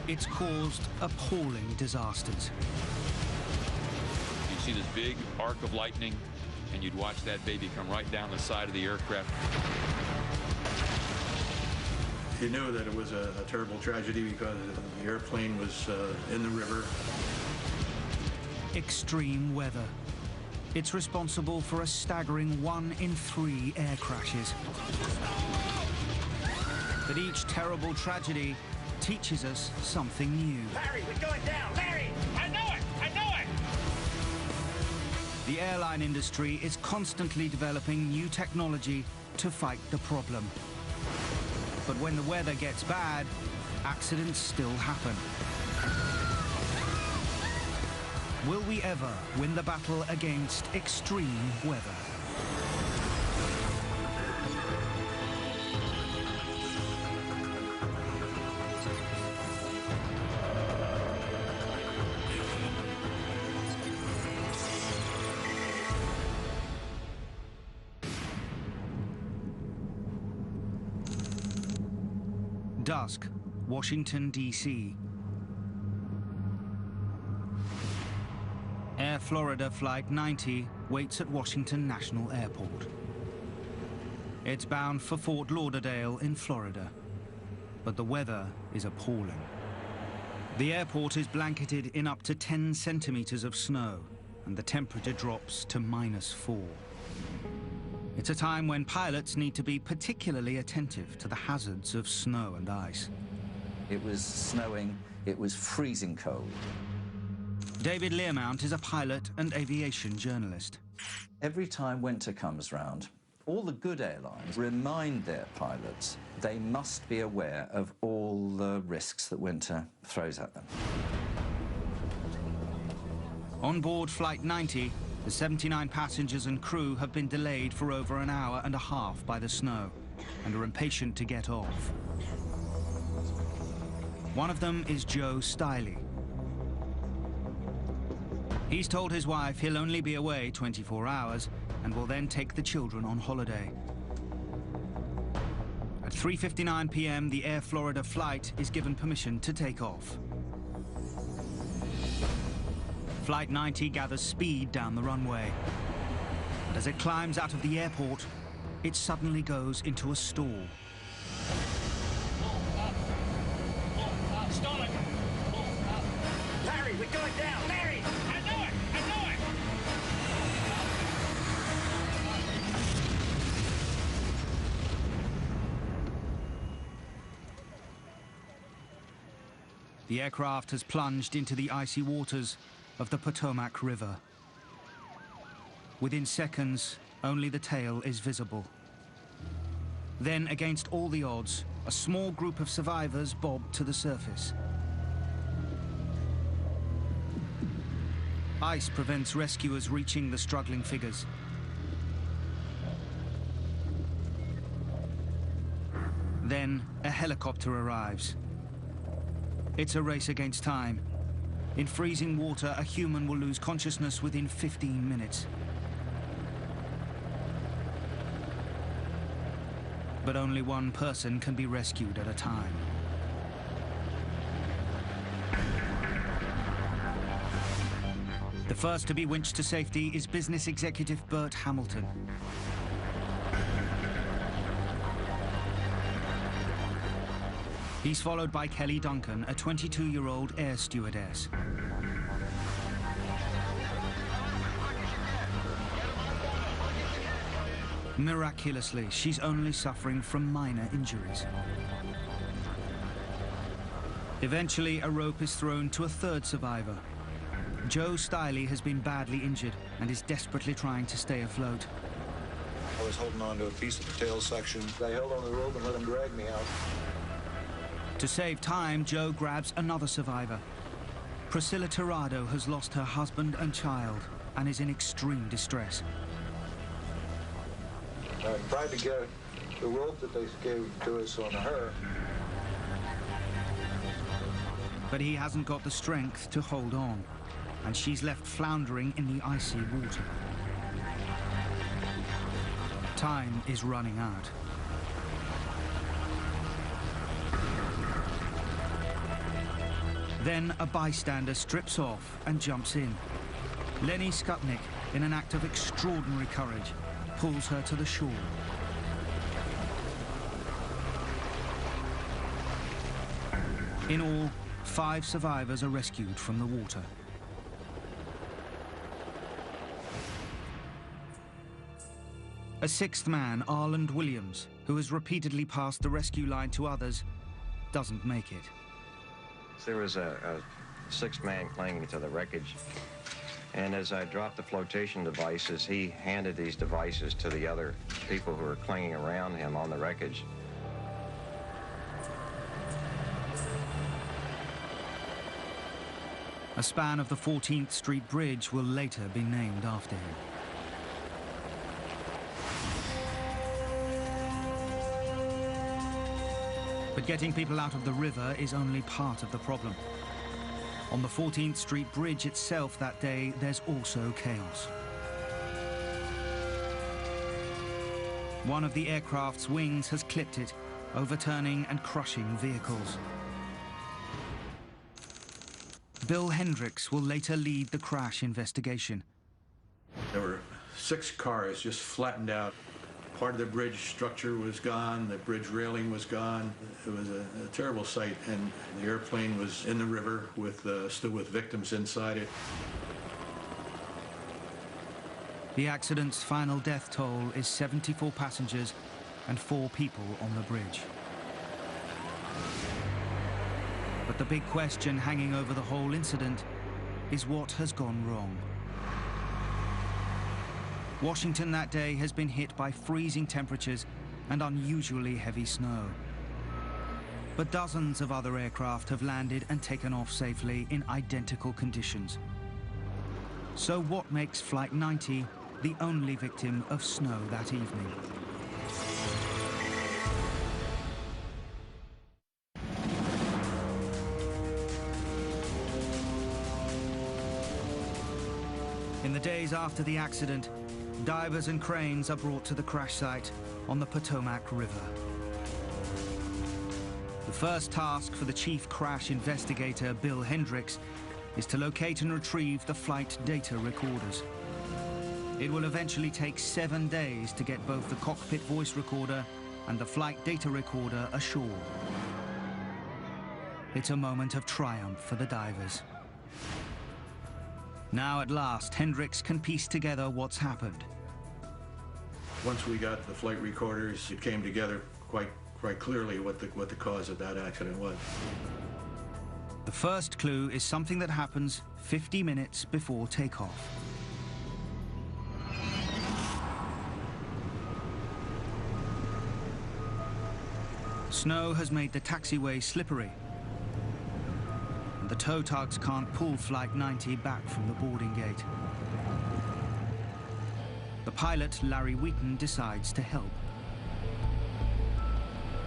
it's caused appalling disasters. You'd see this big arc of lightning, and you'd watch that baby come right down the side of the aircraft. You knew that it was a terrible tragedy because the airplane was in the river. Extreme weather. It's responsible for a staggering 1 in 3 air crashes. But each terrible tragedy teaches us something new. Larry, we're going down! Larry! I know it! I know it! The airline industry is constantly developing new technology to fight the problem. But when the weather gets bad, accidents still happen. Will we ever win the battle against extreme weather? Dusk, Washington, D.C. Air Florida Flight 90 waits at Washington National Airport. It's bound for Fort Lauderdale in Florida, but the weather is appalling. The airport is blanketed in up to 10 centimeters of snow, and the temperature drops to -4. It's a time when pilots need to be particularly attentive to the hazards of snow and ice. It was snowing, it was freezing cold. David Learmount is a pilot and aviation journalist. Every time winter comes round, all the good airlines remind their pilots they must be aware of all the risks that winter throws at them. On board Flight 90, the 79 passengers and crew have been delayed for over an hour and a half by the snow and are impatient to get off. One of them is Joe Stiley. He's told his wife he'll only be away 24 hours and will then take the children on holiday. At 3:59 p.m., the Air Florida flight is given permission to take off. Flight 90 gathers speed down the runway. And as it climbs out of the airport, it suddenly goes into a stall. Stall it! Larry, we're going down! Larry! I know it! I know it! The aircraft has plunged into the icy waters of the Potomac River. Within seconds, only the tail is visible. Then, against all the odds, a small group of survivors bob to the surface. Ice prevents rescuers reaching the struggling figures. Then, a helicopter arrives. It's a race against time. In freezing water, a human will lose consciousness within 15 minutes. But only one person can be rescued at a time. The first to be winched to safety is business executive Bert Hamilton. He's followed by Kelly Duncan, a 22-year-old air stewardess. Miraculously, she's only suffering from minor injuries. Eventually, a rope is thrown to a third survivor. Joe Stiley has been badly injured and is desperately trying to stay afloat. I was holding on to a piece of the tail section. I held on the rope and let him drag me out. To save time, Joe grabs another survivor. Priscilla Tirado has lost her husband and child and is in extreme distress. I tried to get the rope that they gave to us on her. But he hasn't got the strength to hold on, and she's left floundering in the icy water. Time is running out. Then a bystander strips off and jumps in. Lenny Skutnik, in an act of extraordinary courage, pulls her to the shore. In all, 5 survivors are rescued from the water. A 6th man, Arland Williams, who has repeatedly passed the rescue line to others, doesn't make it. There was a 6th man clinging to the wreckage, and as I dropped the flotation devices, he handed these devices to the other people who were clinging around him on the wreckage. A span of the 14th Street Bridge will later be named after him. But getting people out of the river is only part of the problem. On the 14th Street Bridge itself that day, there's also chaos. One of the aircraft's wings has clipped it, overturning and crushing vehicles. Bill Hendricks will later lead the crash investigation. There were 6 cars just flattened out. Part of the bridge structure was gone, the bridge railing was gone. It was a terrible sight, and the airplane was in the river with still with victims inside it. The accident's final death toll is 74 passengers and 4 people on the bridge. But the big question hanging over the whole incident is what has gone wrong. Washington that day has been hit by freezing temperatures and unusually heavy snow. But dozens of other aircraft have landed and taken off safely in identical conditions. So what makes Flight 90 the only victim of snow that evening? In the days after the accident, divers and cranes are brought to the crash site on the Potomac River. The first task for the chief crash investigator, Bill Hendricks, is to locate and retrieve the flight data recorders. It will eventually take 7 days to get both the cockpit voice recorder and the flight data recorder ashore. It's a moment of triumph for the divers. Now at last, Hendricks can piece together what's happened. Once we got the flight recorders, it came together quite clearly what the cause of that accident was. The first clue is something that happens 50 minutes before takeoff. Snow has made the taxiway slippery, and the tow tugs can't pull Flight 90 back from the boarding gate. The pilot, Larry Wheaton, decides to help.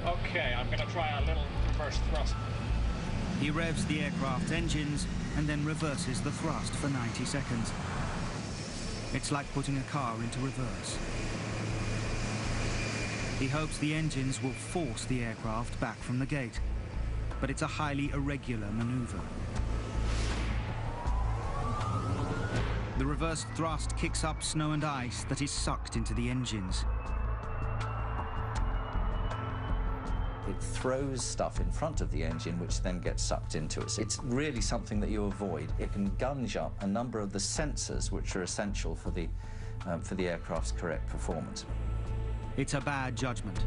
Okay, I'm gonna try a little reverse thrust. He revs the aircraft's engines and then reverses the thrust for 90 seconds. It's like putting a car into reverse. He hopes the engines will force the aircraft back from the gate, but it's a highly irregular maneuver. The reverse thrust kicks up snow and ice that is sucked into the engines. It throws stuff in front of the engine, which then gets sucked into it. So it's really something that you avoid. It can gunge up a number of the sensors which are essential for the aircraft's correct performance. It's a bad judgment,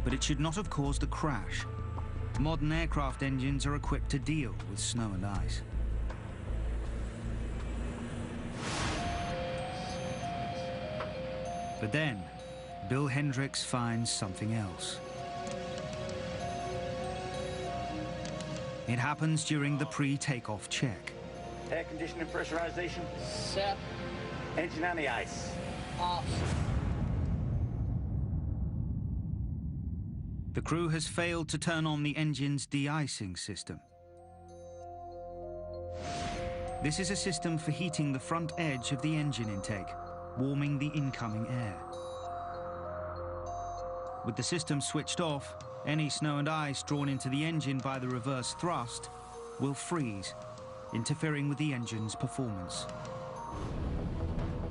but it should not have caused a crash. Modern aircraft engines are equipped to deal with snow and ice. But then, Bill Hendricks finds something else. It happens during the pre-takeoff check. Air conditioning pressurization. Set. Engine on the ice. Off. The crew has failed to turn on the engine's de-icing system. This is a system for heating the front edge of the engine intake, warming the incoming air. With the system switched off, any snow and ice drawn into the engine by the reverse thrust will freeze, interfering with the engine's performance.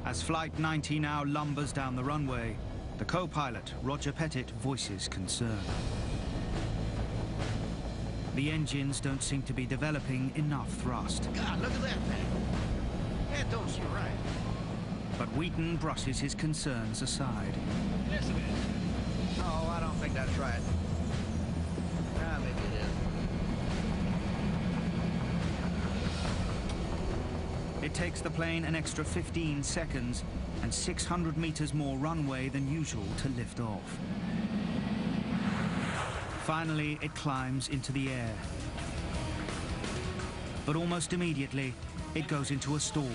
As Flight 90 now lumbers down the runway, the co-pilot, Roger Pettit, voices concern. The engines don't seem to be developing enough thrust. God, look at that thing. That don't seem right. But Wheaton brushes his concerns aside. Yes, it is. No, I don't think that's right. Ah, maybe it is. It takes the plane an extra 15 seconds and 600 meters more runway than usual to lift off. Finally, it climbs into the air. But almost immediately, it goes into a stall.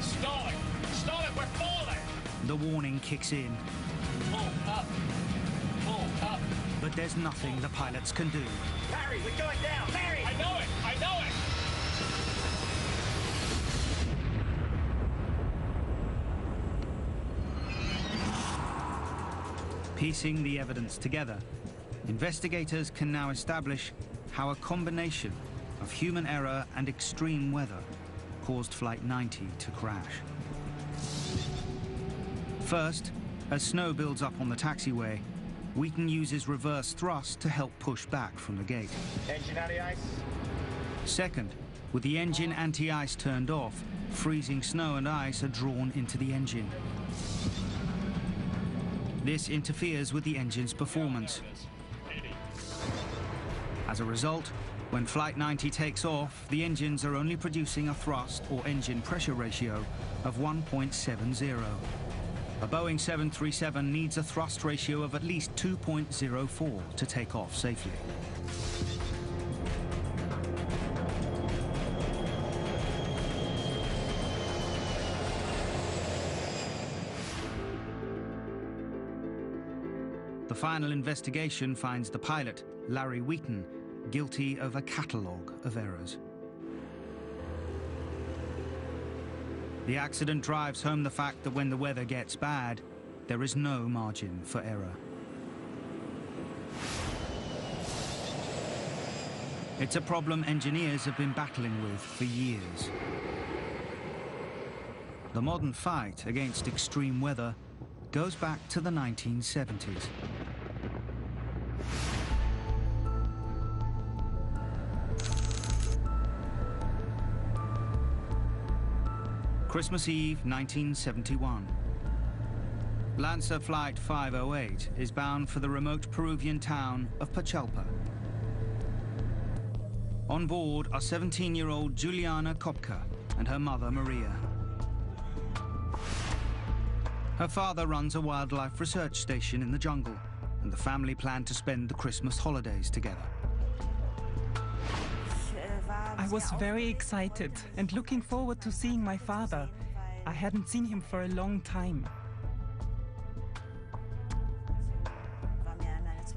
Stall it! Stall it! We're falling! The warning kicks in. Pull up! Pull up! But there's nothing the pilots can do. Larry, we're going down! Larry! I know it! I know it! Piecing the evidence together, investigators can now establish how a combination of human error and extreme weather caused Flight 90 to crash. First, as snow builds up on the taxiway, Wheaton uses reverse thrust to help push back from the gate. Engine out of the ice? Second, with the engine anti-ice turned off, freezing snow and ice are drawn into the engine. This interferes with the engine's performance. As a result, when Flight 90 takes off, the engines are only producing a thrust or engine pressure ratio of 1.70. A Boeing 737 needs a thrust ratio of at least 2.04 to take off safely. The final investigation finds the pilot, Larry Wheaton, guilty of a catalogue of errors. The accident drives home the fact that when the weather gets bad, there is no margin for error. It's a problem engineers have been battling with for years. The modern fight against extreme weather goes back to the 1970s. Christmas Eve, 1971. Lancer Flight 508 is bound for the remote Peruvian town of Pachalpa. On board are 17-year-old Juliana Kopka and her mother, Maria. Her father runs a wildlife research station in the jungle, and the family plan to spend the Christmas holidays together. I was very excited and looking forward to seeing my father. I hadn't seen him for a long time.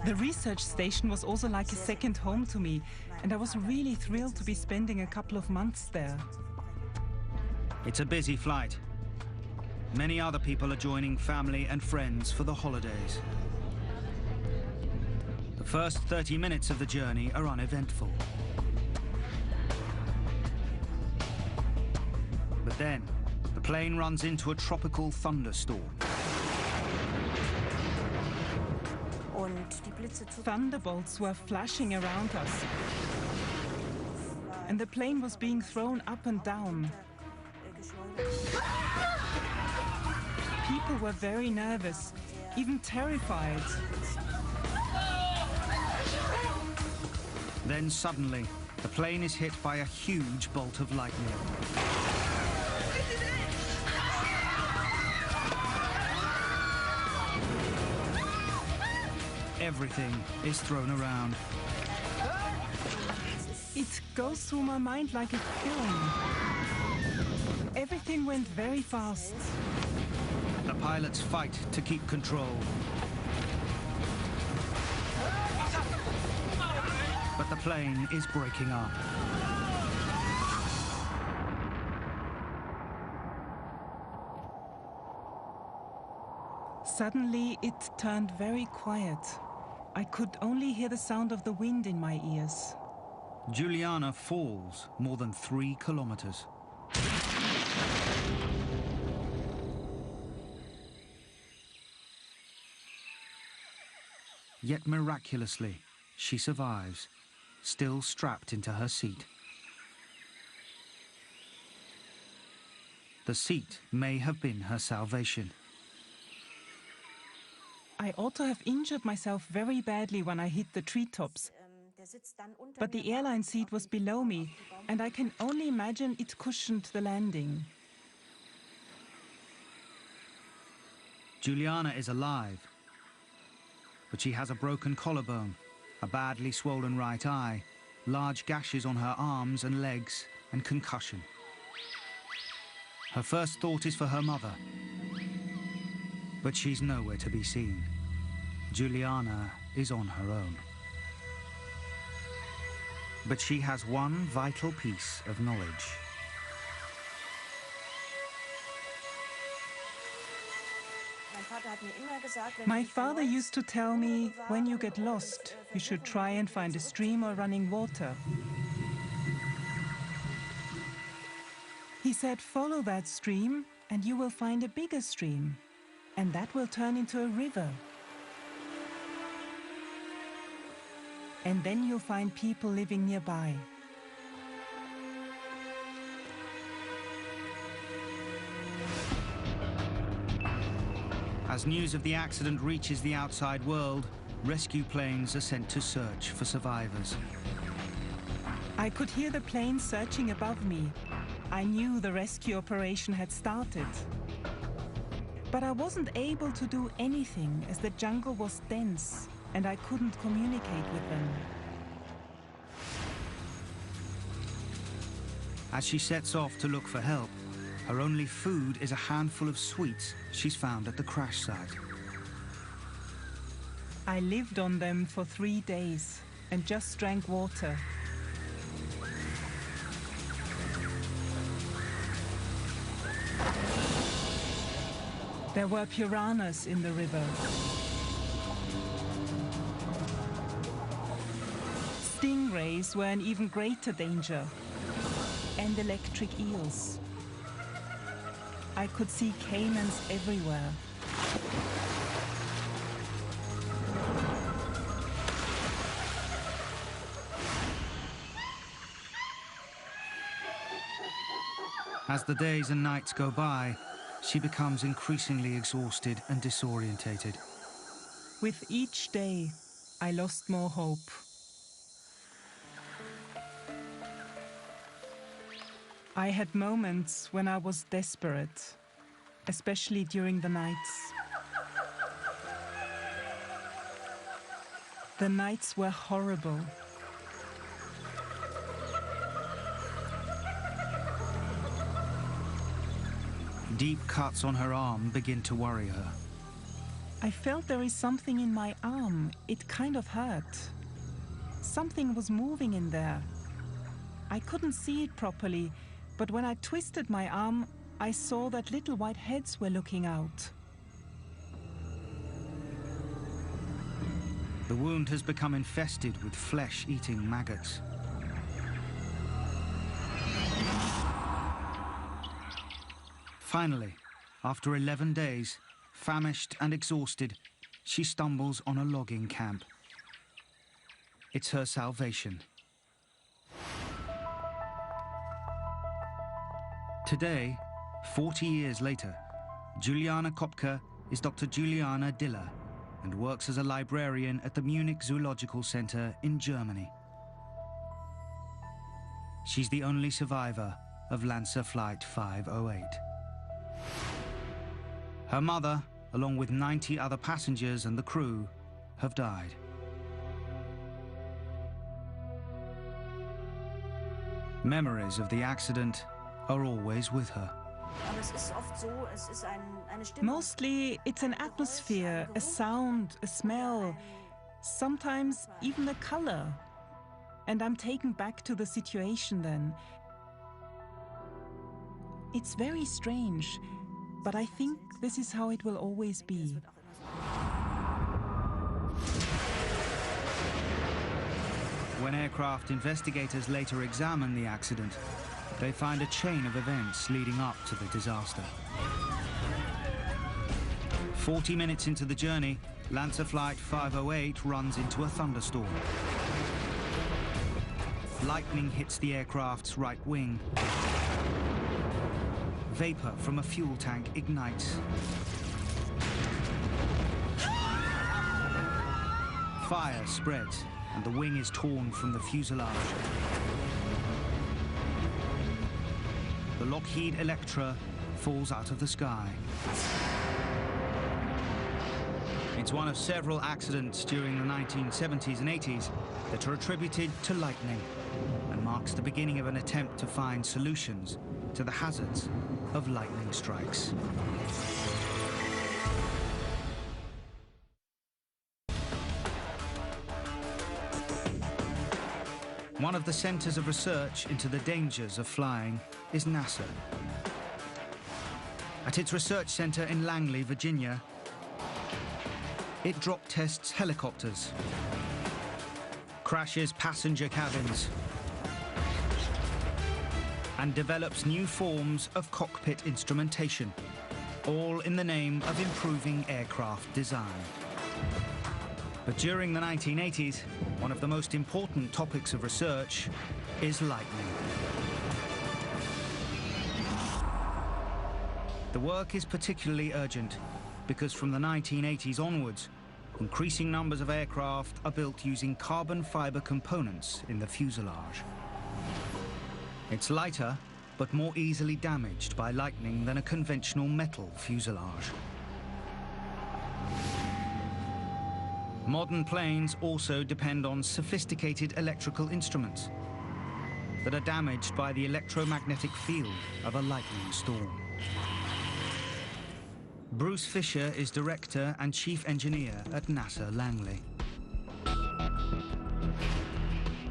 The research station was also like a second home to me, and I was really thrilled to be spending a couple of months there. It's a busy flight. Many other people are joining family and friends for the holidays. The first 30 minutes of the journey are uneventful. But then, the plane runs into a tropical thunderstorm. Thunderbolts were flashing around us, and the plane was being thrown up and down. People were very nervous, even terrified. Then suddenly, the plane is hit by a huge bolt of lightning. Everything is thrown around. It goes through my mind like a film. Everything went very fast. The pilots fight to keep control. But the plane is breaking up. Suddenly, it turned very quiet. I could only hear the sound of the wind in my ears. Juliana falls more than 3 kilometers. Yet miraculously, she survives, still strapped into her seat. The seat may have been her salvation. I ought to have injured myself very badly when I hit the treetops. But the airline seat was below me, and I can only imagine it cushioned the landing. Juliana is alive, but she has a broken collarbone, a badly swollen right eye, large gashes on her arms and legs, and concussion. Her first thought is for her mother, but she's nowhere to be seen. Juliana is on her own. But she has one vital piece of knowledge. My father used to tell me, when you get lost, you should try and find a stream or running water. He said, follow that stream and you will find a bigger stream, and that will turn into a river. And then you'll find people living nearby. As news of the accident reaches the outside world, rescue planes are sent to search for survivors. I could hear the planes searching above me. I knew the rescue operation had started. But I wasn't able to do anything as the jungle was dense and I couldn't communicate with them. As she sets off to look for help, her only food is a handful of sweets she's found at the crash site. I lived on them for 3 days and just drank water. There were piranhas in the river. Stingrays were an even greater danger, and electric eels. I could see caimans everywhere. As the days and nights go by, she becomes increasingly exhausted and disorientated. With each day, I lost more hope. I had moments when I was desperate, especially during the nights. The nights were horrible. Deep cuts on her arm begin to worry her. I felt there is something in my arm. It kind of hurt. Something was moving in there. I couldn't see it properly, but when I twisted my arm, I saw that little white heads were looking out. The wound has become infested with flesh-eating maggots. Finally, after 11 days, famished and exhausted, she stumbles on a logging camp. It's her salvation. Today, 40 years later, Juliana Kopke is Dr. Juliana Diller and works as a librarian at the Munich Zoological Center in Germany. She's the only survivor of Lancer Flight 508. Her mother, along with 90 other passengers and the crew, have died. Memories of the accident are always with her. Mostly, it's an atmosphere, a sound, a smell, sometimes even a color. And I'm taken back to the situation then. It's very strange, but I think this is how it will always be. When aircraft investigators later examine the accident, they find a chain of events leading up to the disaster. 40 minutes into the journey, Lancer Flight 508 runs into a thunderstorm. Lightning hits the aircraft's right wing. Vapor from a fuel tank ignites. Fire spreads, and the wing is torn from the fuselage. The Lockheed Electra falls out of the sky. It's one of several accidents during the 1970s and 80s that are attributed to lightning and marks the beginning of an attempt to find solutions to the hazards of lightning strikes. One of the centers of research into the dangers of flying is NASA. At its research center in Langley, Virginia, it drop tests helicopters, crashes passenger cabins, and develops new forms of cockpit instrumentation, all in the name of improving aircraft design. But during the 1980s, one of the most important topics of research is lightning. The work is particularly urgent because from the 1980s onwards, increasing numbers of aircraft are built using carbon fiber components in the fuselage. It's lighter, but more easily damaged by lightning than a conventional metal fuselage. Modern planes also depend on sophisticated electrical instruments that are damaged by the electromagnetic field of a lightning storm. Bruce Fisher is director and chief engineer at NASA Langley.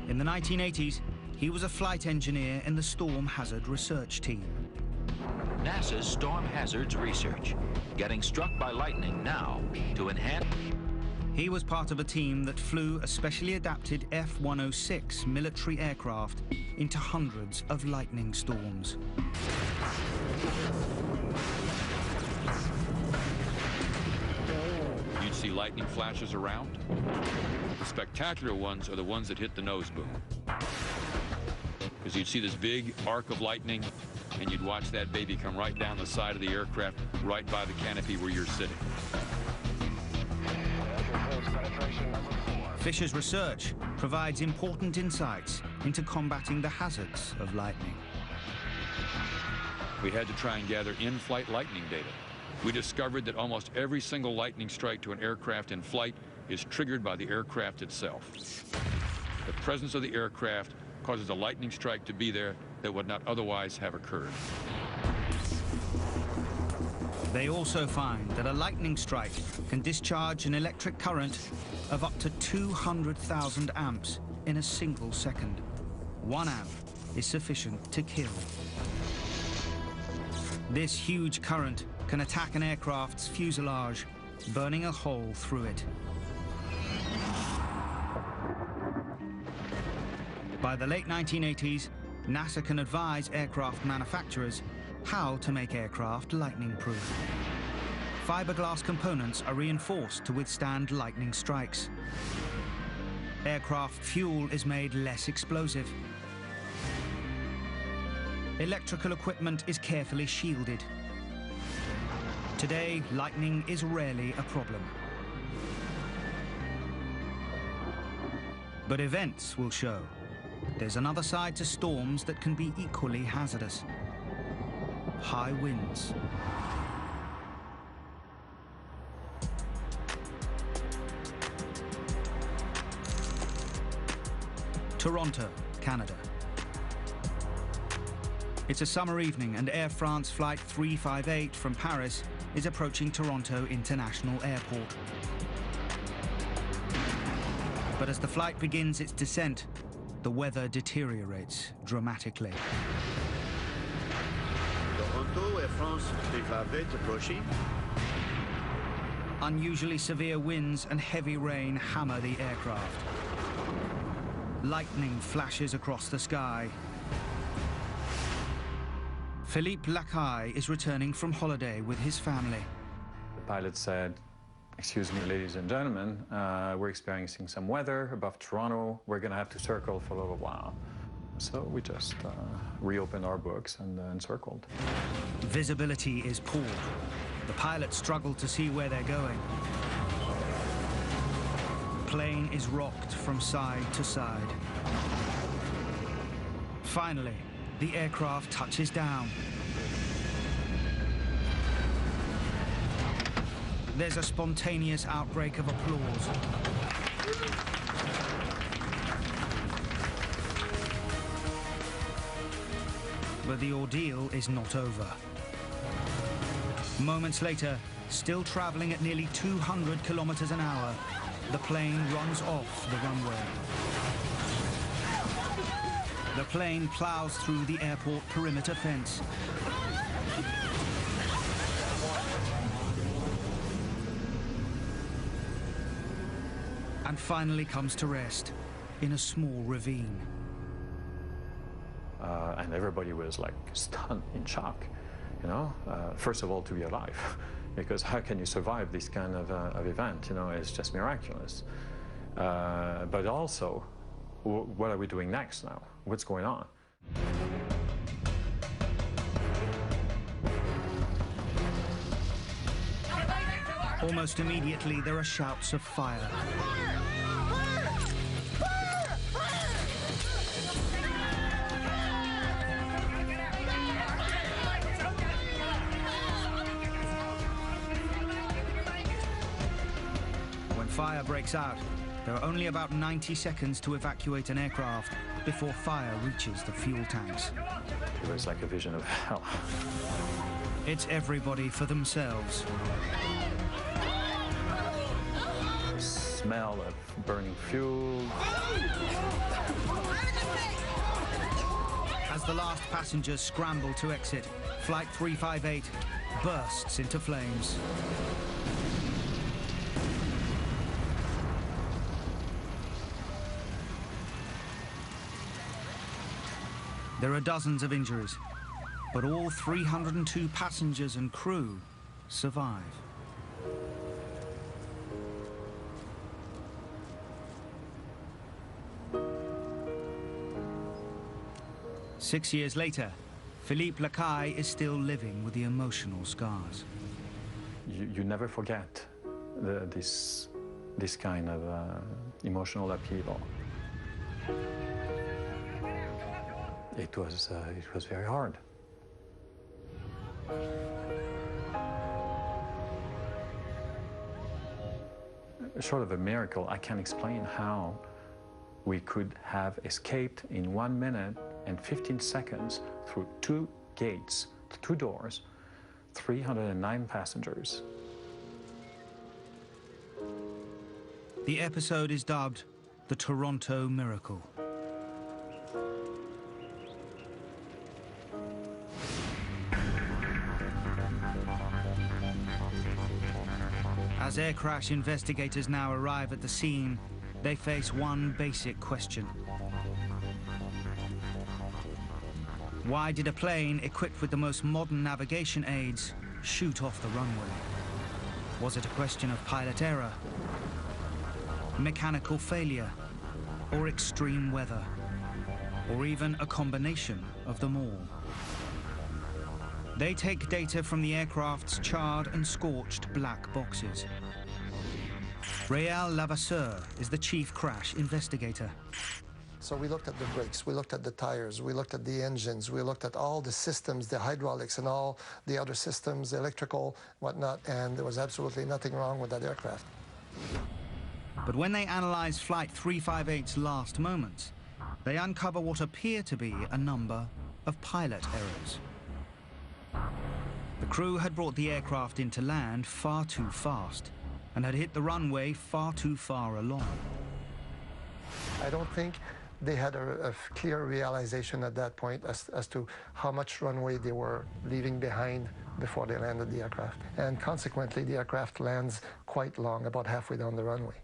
In the 1980s, he was a flight engineer in the Storm Hazard Research Team. NASA's Storm Hazards Research, getting struck by lightning now to enhance. He was part of a team that flew a specially adapted F-106 military aircraft into hundreds of lightning storms. You'd see lightning flashes around. The spectacular ones are the ones that hit the nose boom. Because you'd see this big arc of lightning, and you'd watch that baby come right down the side of the aircraft, right by the canopy where you're sitting. Fisher's research provides important insights into combating the hazards of lightning. We had to try and gather in-flight lightning data. We discovered that almost every single lightning strike to an aircraft in flight is triggered by the aircraft itself. The presence of the aircraft causes a lightning strike to be there that would not otherwise have occurred. They also find that a lightning strike can discharge an electric current of up to 200,000 amps in a single second. 1 amp is sufficient to kill. This huge current can attack an aircraft's fuselage, burning a hole through it. By the late 1980s, NASA can advise aircraft manufacturers how to make aircraft lightning-proof. Fiberglass components are reinforced to withstand lightning strikes. Aircraft fuel is made less explosive. Electrical equipment is carefully shielded. Today, lightning is rarely a problem. But events will show there's another side to storms that can be equally hazardous. High winds. Toronto, Canada. It's a summer evening and Air France Flight 358 from Paris is approaching Toronto International Airport. But as the flight begins its descent, the weather deteriorates dramatically. Toronto, Air France 358 approaching. Unusually severe winds and heavy rain hammer the aircraft. Lightning flashes across the sky. Philippe Lacaille is returning from holiday with his family. The pilot said, "Excuse me, ladies and gentlemen, we're experiencing some weather above Toronto. We're going to have to circle for a little while." So we just reopened our books and circled. Visibility is poor. The pilots struggle to see where they're going. Plane is rocked from side to side. Finally, the aircraft touches down. There's a spontaneous outbreak of applause. But the ordeal is not over. Moments later, still traveling at nearly 200 kilometers an hour, the plane runs off the runway. The plane plows through the airport perimeter fence. And finally comes to rest in a small ravine. And everybody was like stunned, in shock, you know, first of all to be alive, because how can you survive this kind of event, you know, it's just miraculous. But also, what are we doing next now? What's going on? Almost immediately, there are shouts of fire. When fire breaks out, there are only about 90 seconds to evacuate an aircraft before fire reaches the fuel tanks. It was like a vision of hell. It's everybody for themselves. Smell of burning fuel. As the last passengers scramble to exit, Flight 358 bursts into flames. There are dozens of injuries, but all 302 passengers and crew survive. Six years later, Philippe Lacaille is still living with the emotional scars. You never forget this kind of emotional upheaval. It was very hard. Short of a miracle, I can't explain how we could have escaped in 1 minute and 15 seconds through 2 gates, 2 doors, 309 passengers. The episode is dubbed the Toronto Miracle. As air crash investigators now arrive at the scene, they face one basic question. Why did a plane equipped with the most modern navigation aids shoot off the runway? Was it a question of pilot error, mechanical failure, or extreme weather, or even a combination of them all? They take data from the aircraft's charred and scorched black boxes. Réal Lavasseur is the chief crash investigator. So we looked at the brakes, we looked at the tires, we looked at the engines, we looked at all the systems, the hydraulics and all the other systems, electrical, whatnot, and there was absolutely nothing wrong with that aircraft. But when they analyze Flight 358's last moments, they uncover what appear to be a number of pilot errors. The crew had brought the aircraft into land far too fast and had hit the runway far too far along. I don't think they had a clear realization at that point as to how much runway they were leaving behind before they landed the aircraft. And consequently, the aircraft lands quite long, about halfway down the runway.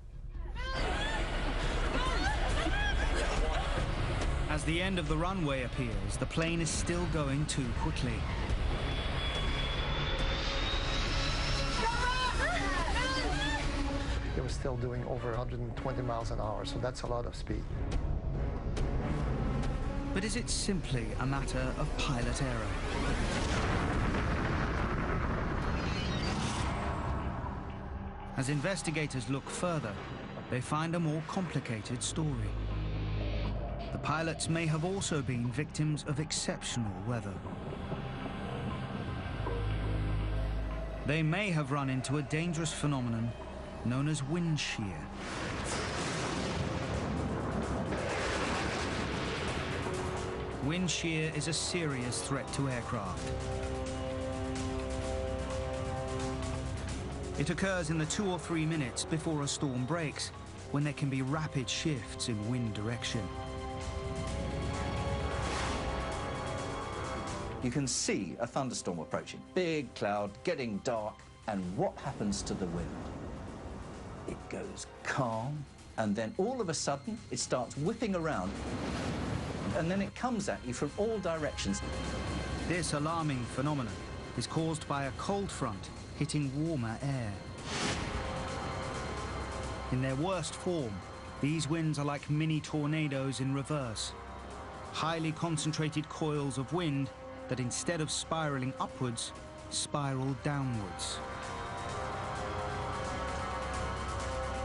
As the end of the runway appears, the plane is still going too quickly. It was still doing over 120 miles an hour, so that's a lot of speed. But is it simply a matter of pilot error? As investigators look further, they find a more complicated story. The pilots may have also been victims of exceptional weather. They may have run into a dangerous phenomenon known as wind shear. Wind shear is a serious threat to aircraft. It occurs in the 2 or 3 minutes before a storm breaks, when there can be rapid shifts in wind direction. You can see a thunderstorm approaching. Big cloud, getting dark, and what happens to the wind? It goes calm, and then all of a sudden, it starts whipping around, and then it comes at you from all directions. This alarming phenomenon is caused by a cold front hitting warmer air. In their worst form, these winds are like mini tornadoes in reverse. Highly concentrated coils of wind that instead of spiraling upwards, spiral downwards.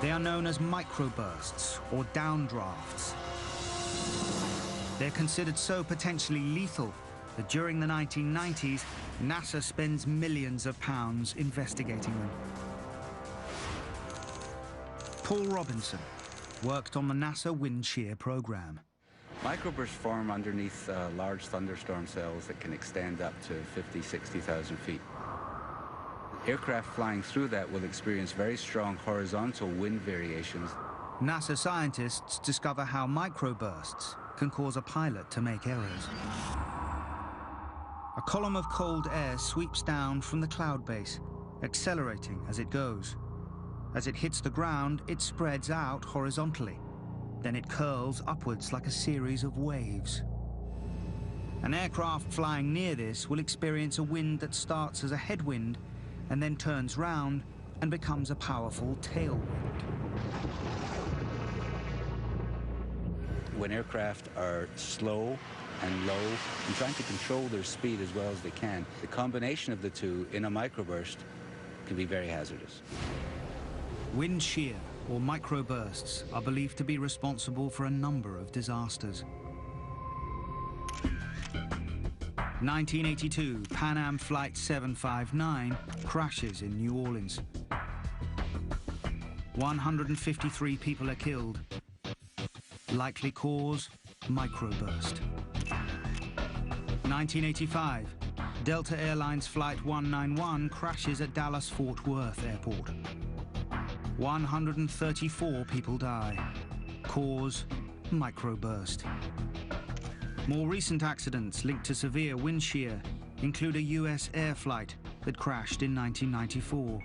They are known as microbursts or downdrafts. They're considered so potentially lethal that during the 1990s, NASA spends millions of pounds investigating them. Paul Robinson worked on the NASA wind shear program. Microbursts form underneath large thunderstorm cells that can extend up to 50, 60,000 feet. Aircraft flying through that will experience very strong horizontal wind variations. NASA scientists discover how microbursts can cause a pilot to make errors. A column of cold air sweeps down from the cloud base, accelerating as it goes. As it hits the ground, it spreads out horizontally. Then it curls upwards like a series of waves. An aircraft flying near this will experience a wind that starts as a headwind and then turns round and becomes a powerful tailwind. When aircraft are slow and low and trying to control their speed as well as they can, the combination of the two in a microburst can be very hazardous. Wind shear, or microbursts, are believed to be responsible for a number of disasters. 1982, Pan Am Flight 759 crashes in New Orleans. 153 people are killed. Likely cause, microburst. 1985, Delta Airlines Flight 191 crashes at Dallas-Fort Worth Airport. 134 people die. Cause, microburst. More recent accidents linked to severe wind shear include a US air flight that crashed in 1994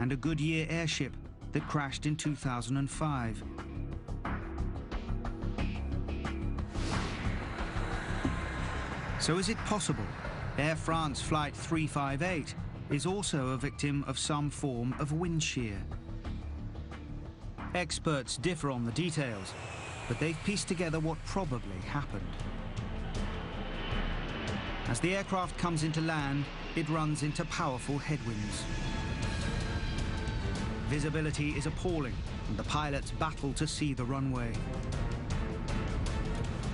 and a Goodyear airship that crashed in 2005. So is it possible Air France Flight 358 is also a victim of some form of wind shear? Experts differ on the details, but they've pieced together what probably happened. As the aircraft comes into land, it runs into powerful headwinds. Visibility is appalling, and the pilots battle to see the runway.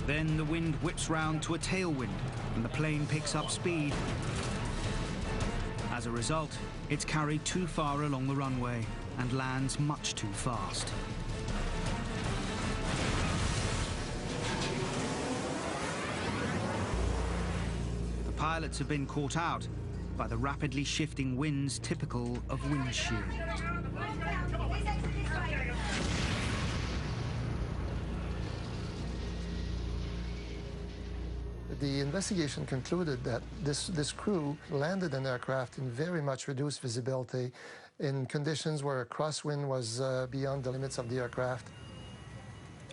Then the wind whips round to a tailwind, and the plane picks up speed. As a result, it's carried too far along the runway and lands much too fast. The pilots have been caught out by the rapidly shifting winds typical of wind shear. The investigation concluded that this crew landed an aircraft in very much reduced visibility in conditions where a crosswind was beyond the limits of the aircraft.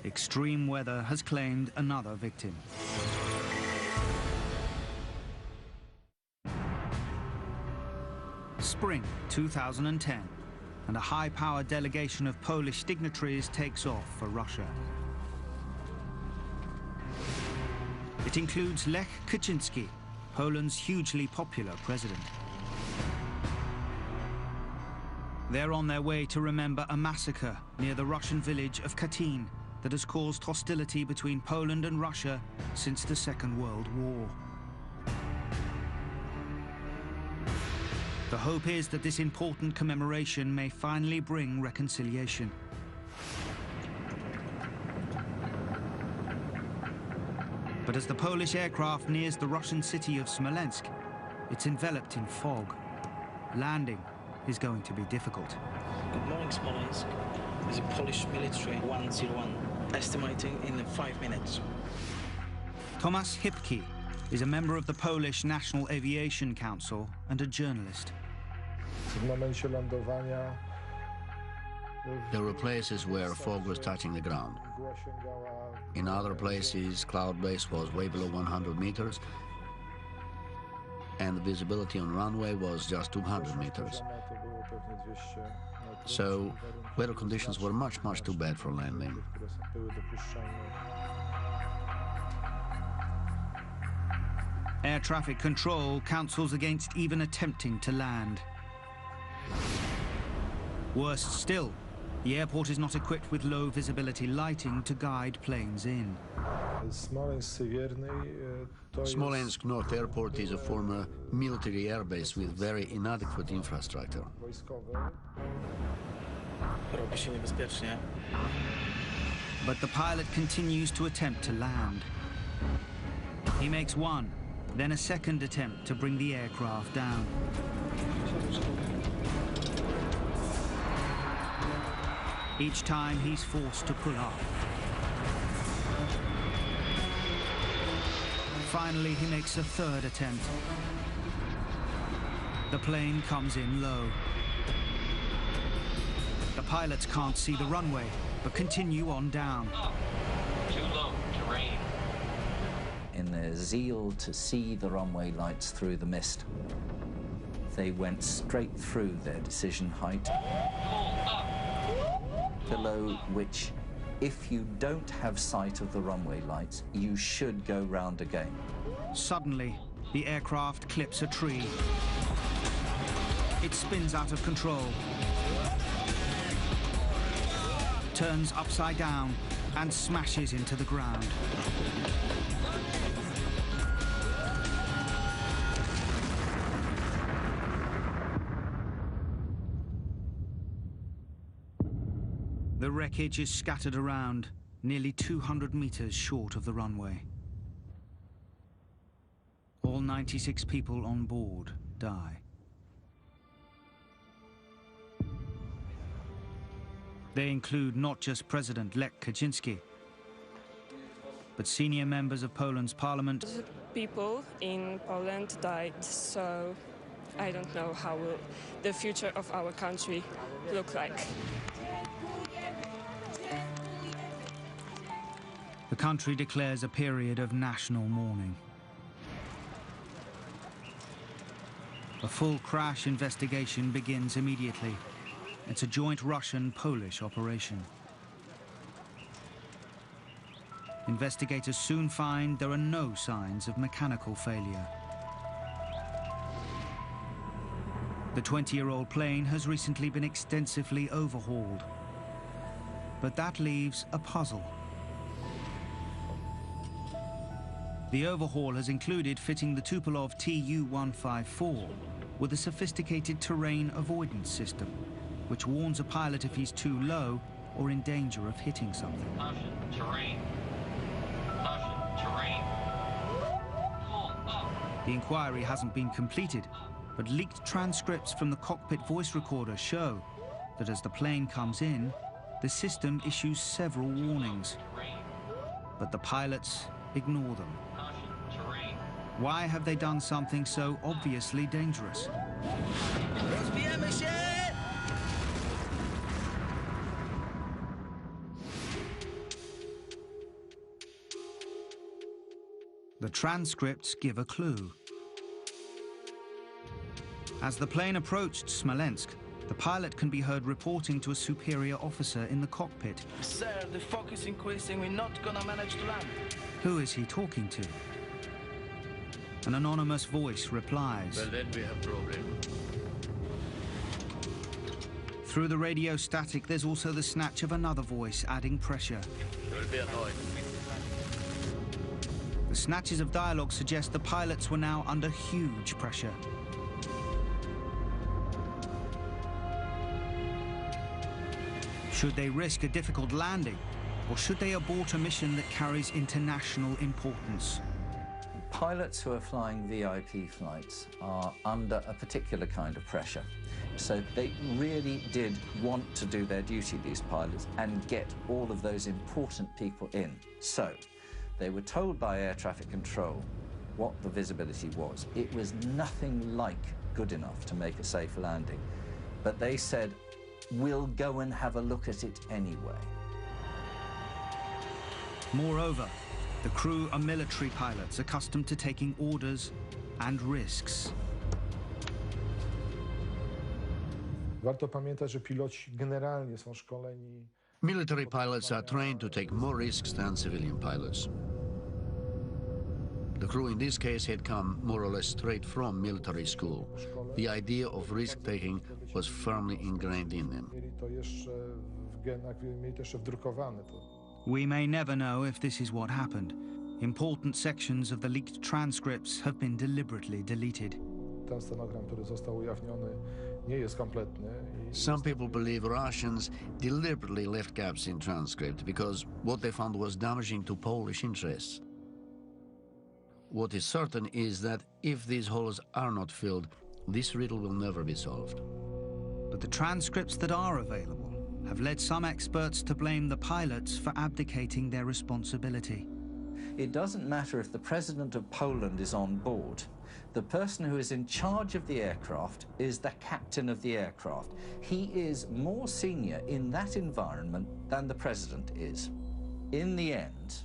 extreme weather has claimed another victim. Spring 2010, and a high-powered delegation of Polish dignitaries takes off for Russia. It includes Lech Kaczynski, Poland's hugely popular president. They're on their way to remember a massacre near the Russian village of Katyn that has caused hostility between Poland and Russia since the Second World War. The hope is that this important commemoration may finally bring reconciliation. But as the Polish aircraft nears the Russian city of Smolensk, it's enveloped in fog. Landing is going to be difficult. Good morning, Smolensk. This is Polish military 101, estimating in 5 minutes. Tomasz Hipki is a member of the Polish National Aviation Council and a journalist. There were places where fog was touching the ground. In other places, cloud base was way below 100 meters, and the visibility on runway was just 200 meters. So, weather conditions were much too bad for landing. Air traffic control counsels against even attempting to land. Worse still, the airport is not equipped with low visibility lighting to guide planes in. Smolensk North Airport is a former military airbase with very inadequate infrastructure. But the pilot continues to attempt to land. He makes one, then a second attempt to bring the aircraft down. Each time he's forced to pull up. Finally, he makes a third attempt. The plane comes in low. The pilots can't see the runway, but continue on down. Too low, terrain. In their zeal to see the runway lights through the mist, they went straight through their decision height, below which, if you don't have sight of the runway lights, you should go round again. Suddenly, the aircraft clips a tree. It spins out of control, turns upside down, and smashes into the ground. The wreckage is scattered around, nearly 200 meters short of the runway. All 96 people on board die. They include not just President Lech Kaczynski, but senior members of Poland's parliament. People in Poland died, so I don't know how will the future of our country look like. The country declares a period of national mourning. A full crash investigation begins immediately. It's a joint Russian-Polish operation. Investigators soon find there are no signs of mechanical failure. The 20-year-old plane has recently been extensively overhauled. But that leaves a puzzle. The overhaul has included fitting the Tupolev Tu-154 with a sophisticated terrain avoidance system, which warns a pilot if he's too low or in danger of hitting something. Caution, terrain. Caution, terrain. The inquiry hasn't been completed, but leaked transcripts from the cockpit voice recorder show that as the plane comes in, the system issues several warnings. But the pilots ignore them. Why have they done something so obviously dangerous? The transcripts give a clue. As the plane approached Smolensk, the pilot can be heard reporting to a superior officer in the cockpit. Sir, the fog is increasing. We're not gonna manage to land. Who is he talking to? An anonymous voice replies. Well, then we have problem. Through the radio static, there's also the snatch of another voice, adding pressure. There will be a noise. The snatches of dialogue suggest the pilots were now under huge pressure. Should they risk a difficult landing, or should they abort a mission that carries international importance? Pilots who are flying VIP flights are under a particular kind of pressure. So they really did want to do their duty, these pilots, and get all of those important people in. So they were told by air traffic control what the visibility was. It was nothing like good enough to make a safe landing. But they said, we'll go and have a look at it anyway. Moreover, the crew are military pilots accustomed to taking orders and risks. Warto pamiętać, że piloci generalnie są szkoleni. Military pilots are trained to take more risks than civilian pilots. The crew in this case had come more or less straight from military school. The idea of risk-taking was firmly ingrained in them. We may never know if this is what happened. Important sections of the leaked transcripts have been deliberately deleted. Some people believe Russians deliberately left gaps in transcript because what they found was damaging to Polish interests. What is certain is that if these holes are not filled, this riddle will never be solved. But the transcripts that are available have led some experts to blame the pilots for abdicating their responsibility. It doesn't matter if the president of Poland is on board. The person who is in charge of the aircraft is the captain of the aircraft. He is more senior in that environment than the president is. In the end,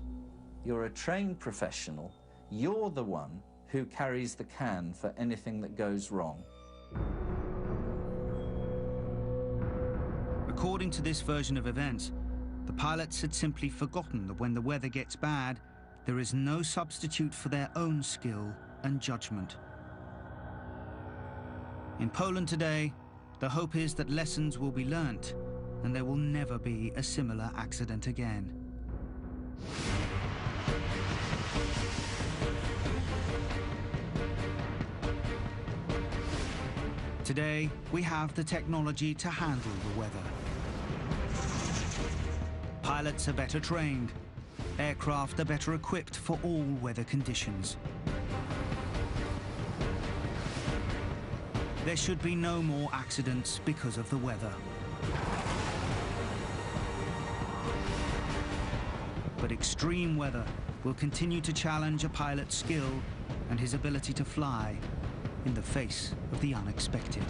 you're a trained professional. You're the one who carries the can for anything that goes wrong. According to this version of events, the pilots had simply forgotten that when the weather gets bad, there is no substitute for their own skill and judgment. In Poland today, the hope is that lessons will be learnt and there will never be a similar accident again. Today, we have the technology to handle the weather. Pilots are better trained. Aircraft are better equipped for all weather conditions. There should be no more accidents because of the weather. But extreme weather will continue to challenge a pilot's skill and his ability to fly in the face of the unexpected.